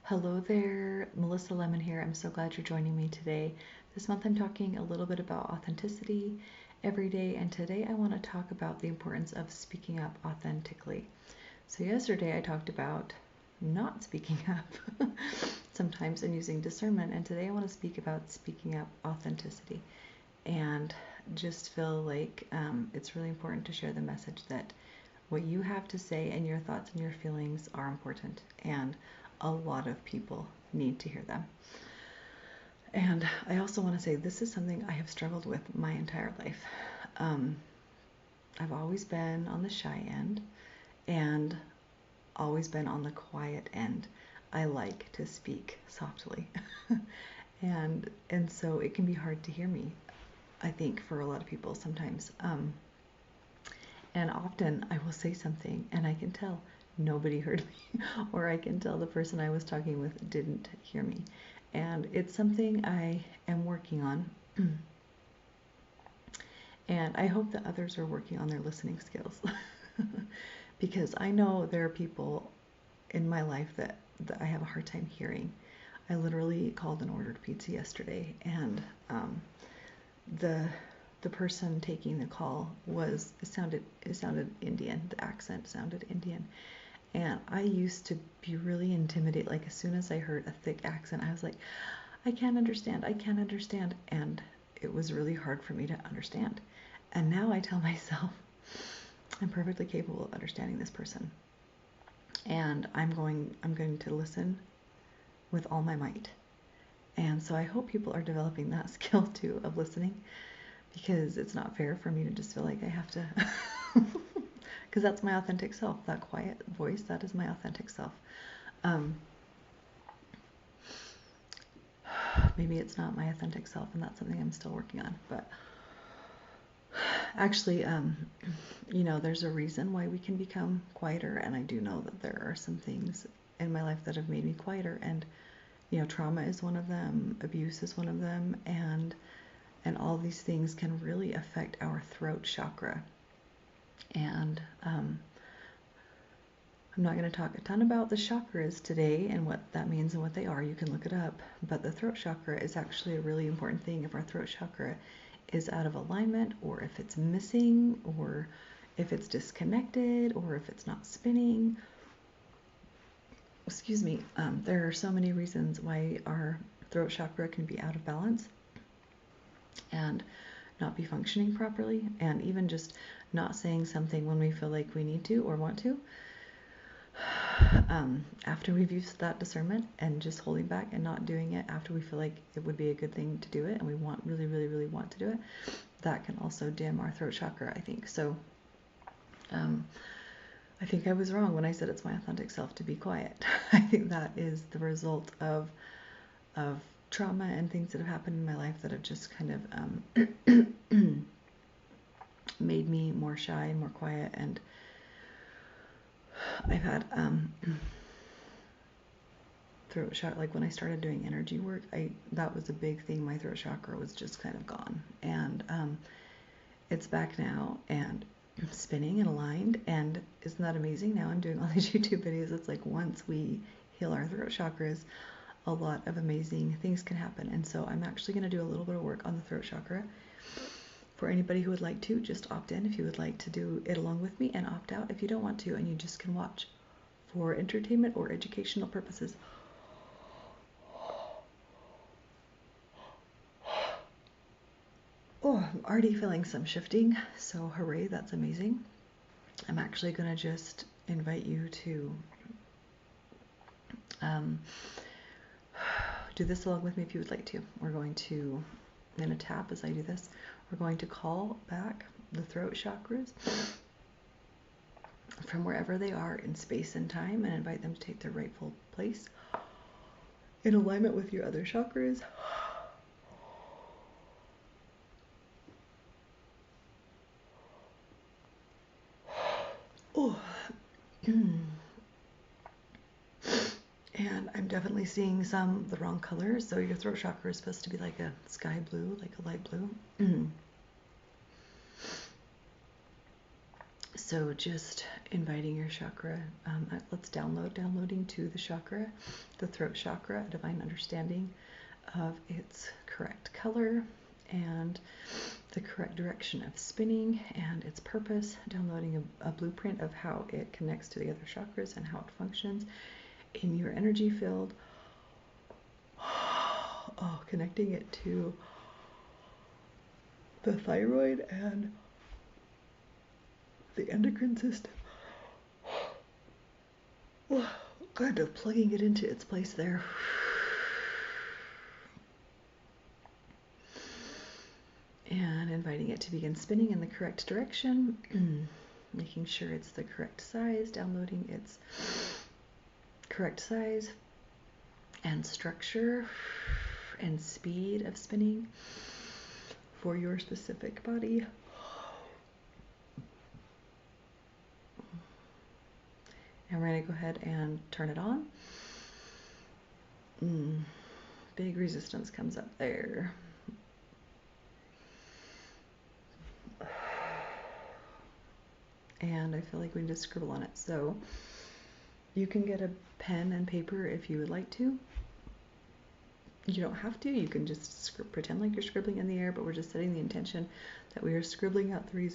Hello there, Melissa Lemon here. I'm so glad you're joining me today. This month I'm talking a little bit about authenticity every day, and today I want to talk about the importance of speaking up authentically. So yesterday I talked about not speaking up sometimes and using discernment, and today I want to speak about speaking up authenticity and just feel like it's really important to share the message that what you have to say and your thoughts and your feelings are important, and a lot of people need to hear them. And I also want to say this is something I have struggled with my entire life. I've always been on the shy end and always been on the quiet end. I like to speak softly. and so it can be hard to hear me, I think, for a lot of people sometimes. And often I will say something and I can tell nobody heard me, or I can tell the person I was talking with didn't hear me. And it's something I am working on. And I hope that others are working on their listening skills. Because I know there are people in my life that I have a hard time hearing. I literally called and ordered pizza yesterday, and the person taking the call it sounded Indian. The accent sounded Indian. And I used to be really intimidated. Like, as soon as I heard a thick accent, I was like, I can't understand. And it was really hard for me to understand. And now I tell myself, I'm perfectly capable of understanding this person. And I'm going to listen with all my might. And so I hope people are developing that skill too, of listening, because it's not fair for me to just feel like I have to, because that's my authentic self. That quiet voice, that is my authentic self. Maybe it's not my authentic self, and that's something I'm still working on. But actually, there's a reason why we can become quieter, and I do know that there are some things in my life that have made me quieter, and trauma is one of them, abuse is one of them, and all these things can really affect our throat chakra. And I'm not going to talk a ton about the chakras today and what that means and what they are. You can look it up. But the throat chakra is actually a really important thing. If our throat chakra is out of alignment, or if it's missing, or if it's disconnected, or if it's not spinning, there are so many reasons why our throat chakra can be out of balance and not be functioning properly, and even just not saying something when we feel like we need to or want to, after we've used that discernment, and just holding back and not doing it after we feel like it would be a good thing to do it, and we really want to do it, that can also dim our throat chakra, I think. So I think I was wrong when I said it's my authentic self to be quiet. I think that is the result of trauma and things that have happened in my life that have just kind of made me more shy and more quiet. And I've had throat chakra, like when I started doing energy work, that was a big thing. My throat chakra was just kind of gone, and it's back now and spinning and aligned. And isn't that amazing? Now I'm doing all these YouTube videos. It's like, once we heal our throat chakras, a lot of amazing things can happen. And so I'm actually going to do a little bit of work on the throat chakra. For anybody who would like to, just opt in if you would like to do it along with me, and opt out if you don't want to, and you just can watch for entertainment or educational purposes. Oh, I'm already feeling some shifting, so hooray, that's amazing. I'm actually going to just invite you to do this along with me if you would like to. We're going to, I'm going to tap as I do this. We're going to call back the throat chakras from wherever they are in space and time, and invite them to take their rightful place in alignment with your other chakras. Oh. And I'm definitely seeing the wrong colors. So your throat chakra is supposed to be like a sky blue, like a light blue. So just inviting your chakra, let's downloading to the chakra, the throat chakra, a divine understanding of its correct color and the correct direction of spinning and its purpose, downloading a blueprint of how it connects to the other chakras and how it functions in your energy field. Oh, connecting it to the thyroid and the endocrine system. Kind of plugging it into its place there. And inviting it to begin spinning in the correct direction, making sure it's the correct size, downloading its correct size and structure and speed of spinning for your specific body. And we're going to go ahead and turn it on. Big resistance comes up there. And I feel like we need to scribble on it. So you can get a pen and paper if you would like to. You don't have to. You can just pretend like you're scribbling in the air, but we're just setting the intention that we are scribbling out the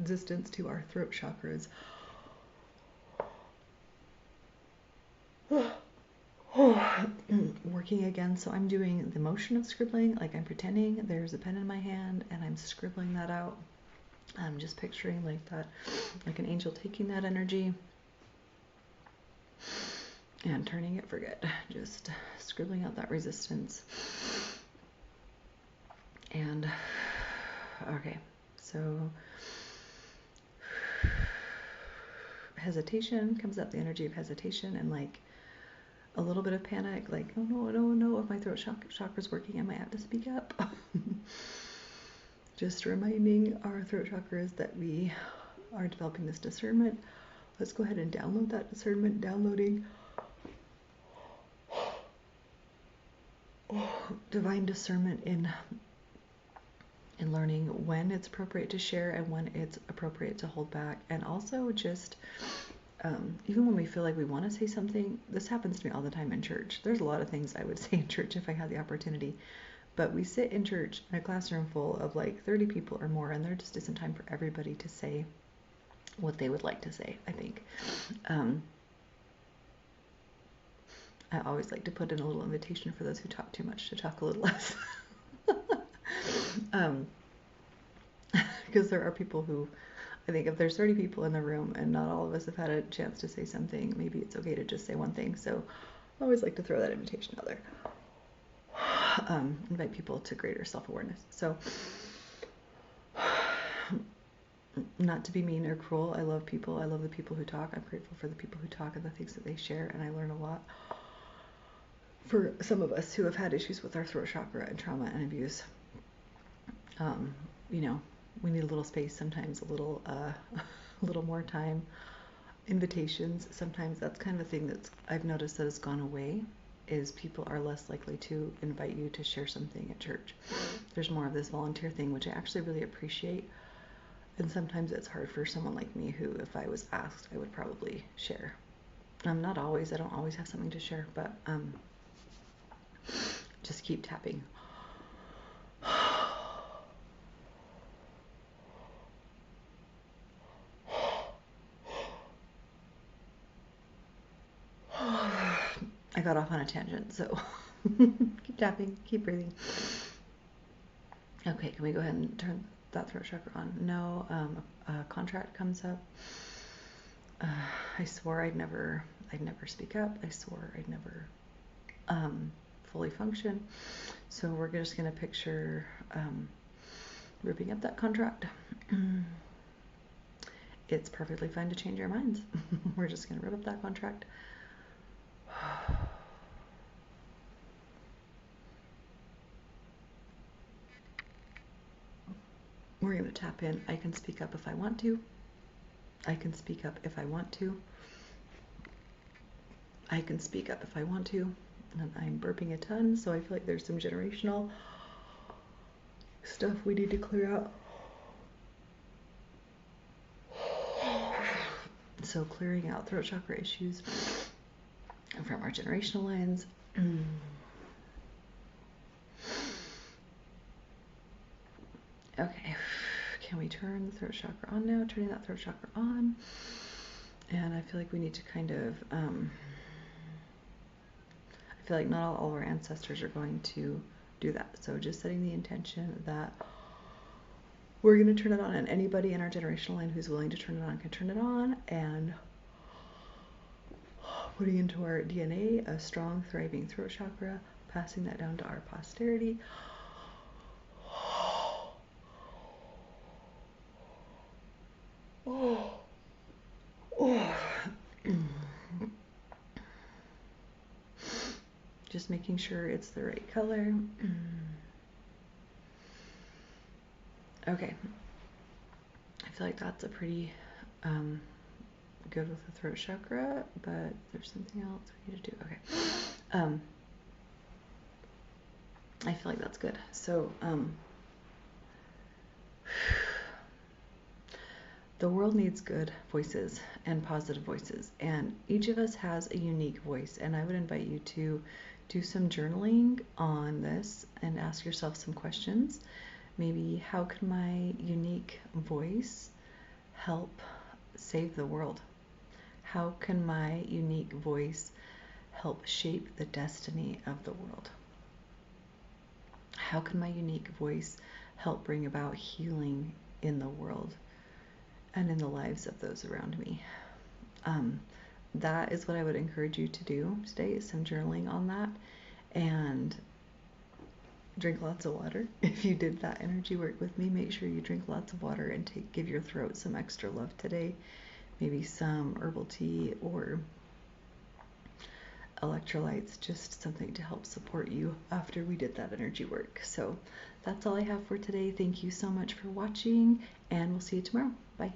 resistance to our throat chakras. Working again, so I'm doing the motion of scribbling, like I'm pretending there's a pen in my hand and I'm scribbling that out. I'm just picturing like that, like an angel taking that energy and turning it for good, just scribbling out that resistance. And okay, so hesitation comes up, the energy of hesitation and like a little bit of panic, like, oh no, if my throat chakra's working, I might have to speak up. Just reminding our throat chakras that we are developing this discernment. Let's go ahead and download that discernment, downloading divine discernment in learning when it's appropriate to share and when it's appropriate to hold back. And also just even when we feel like we want to say something, this happens to me all the time in church. There's a lot of things I would say in church if I had the opportunity. But we sit in church in a classroom full of like 30 people or more, and there just isn't time for everybody to say what they would like to say, I think. I always like to put in a little invitation for those who talk too much to talk a little less. Because there are people who, I think if there's 30 people in the room and not all of us have had a chance to say something, maybe it's okay to just say one thing. So I always like to throw that invitation out there. Invite people to greater self-awareness. So not to be mean or cruel, I love people. I love the people who talk. I'm grateful for the people who talk and the things that they share, and I learn a lot. For some of us who have had issues with our throat chakra and trauma and abuse, you know, we need a little space sometimes, a little more time, invitations. Sometimes that's kind of a thing that I've noticed that has gone away, is people are less likely to invite you to share something at church. There's more of this volunteer thing, which I actually really appreciate. And sometimes it's hard for someone like me who, if I was asked, I would probably share. Not always. I don't always have something to share, but just keep tapping. I got off on a tangent, so keep tapping, keep breathing. Okay, can we go ahead and turn that throat chakra on? No, a contract comes up. I swore I'd never speak up. I swore I'd never fully function. So we're just going to picture ripping up that contract. It's perfectly fine to change our minds. We're just going to rip up that contract. We're going to tap in. I can speak up if I want to. I can speak up if I want to. I can speak up if I want to. And I'm burping a ton, so I feel like there's some generational stuff we need to clear out. So clearing out throat chakra issues from our generational lines. Okay, can we turn the throat chakra on now? Turning that throat chakra on. And I feel like we need to kind of, I feel like not all of our ancestors are going to do that. So just setting the intention that we're going to turn it on, and anybody in our generational line who's willing to turn it on can turn it on, and putting into our DNA a strong, thriving throat chakra, passing that down to our posterity. Just making sure it's the right color. Okay. I feel like that's a pretty good with the throat chakra, but there's something else we need to do. Okay. I feel like that's good. So, the world needs good voices and positive voices, and each of us has a unique voice, and I would invite you to do some journaling on this and ask yourself some questions. Maybe, how can my unique voice help save the world? How can my unique voice help shape the destiny of the world? How can my unique voice help bring about healing in the world and in the lives of those around me? That is what I would encourage you to do today, is some journaling on that, and drink lots of water. If you did that energy work with me, make sure you drink lots of water and give your throat some extra love today. Maybe some herbal tea or electrolytes, just something to help support you after we did that energy work. So that's all I have for today. Thank you so much for watching, and we'll see you tomorrow. Bye.